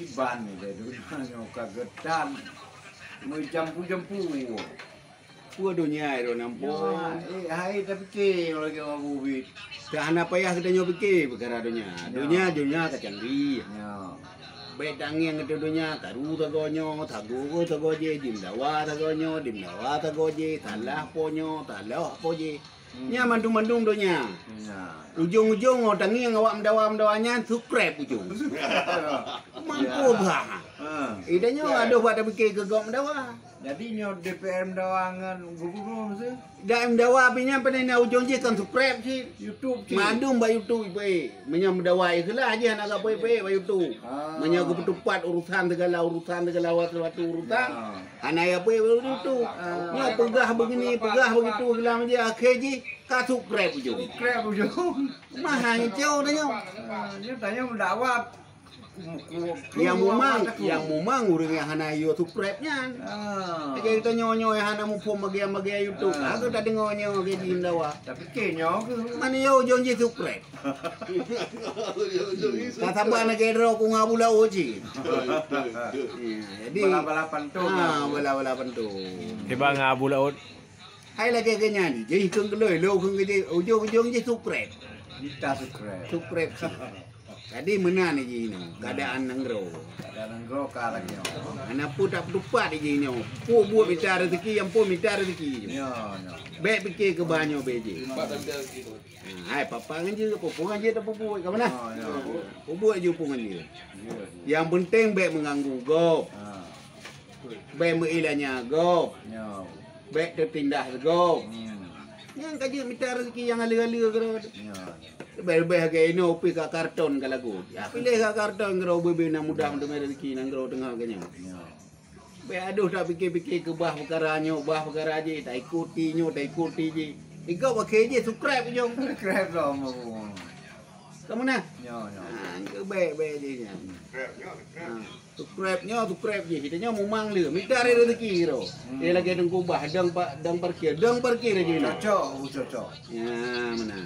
Iban ni dia dulu kagetan. Jampu-jampu. Pua dunia itu nampo. Hai tapi ke lagi orang bubit. Tak anak payah kita nyoba fikir perkara dunia. Dunia kacanggi. Ya. Baik tangi yang itu dunia taru tagonyo, tagu tagoje, dimdawa tagoje, talah ponyo, talah poje. Nya mandung dunia. Ujung-ujung tangi yang awak mendawanya subscribe ujung. Mampu bah. Idanya ada buat fikir ke gok mendawa. Jadi nyo DPR mendawangan gubernur mesti. Dah mendawa pinya pada ujung je kan subscribe sih. YouTube sih. Mandung ba YouTube pe. Menya mendawa ikelah je nak apa pe ba YouTube. Menya aku petupat urusan segala waktu urusan. Anak ya pe YouTube. Nya pegah begini, pegah begitu gelam je akhir je ka subscribe ujung. Subscribe ujung. Mah jauh dah nyo. Nya tanya mendawa yang mumang urang yang hana yo subscribe-nya. Jadi kita nyonyo yang hana mupom bagia YouTube. Aku tak dengar nyo ke di dawa. Tapi ke nyo ke mana yo jonji subscribe. Kata bana ke ro ku ngabula oji. Jadi balapan tu. Balapan tu. Tiba ngabula ot. Hai lagi ke nyanyi. Jadi keng keloi lo keng ke ujung je subscribe. Kita subscribe. Subscribe. Tadi mana ni je ni? Keadaan nenggro. Keadaan nenggro ka lagi. Anak pun tak bertupat je ni. Pu buat minta rezeki yang pun minta rezeki. Yo. Baik fikir ke banyak beje. Hai papa kan je popongan je tak buat ke mana? Buat je popongan je. Yang penting baik mengganggu gop. Baik mengilangnya gop. Baik tertindas gop. Yang kaji minta rezeki yang alih-alih ke. Baik-baik ke ini opi ka karton ka lagu. Ya pilih ka karton ngero bebe na mudah untuk rezeki nang ngero tengah kenya. Baik aduh tak fikir-fikir ke bah perkara je tak ikuti je. Ikau pakai je subscribe je. Subscribe lah mau. Kamu nah? Yo. Ke baik je. Subscribe je. Kita nya mumang le. Minta rezeki ro. Dia lagi deng kubah deng parkir je. Cocok. Ya mana.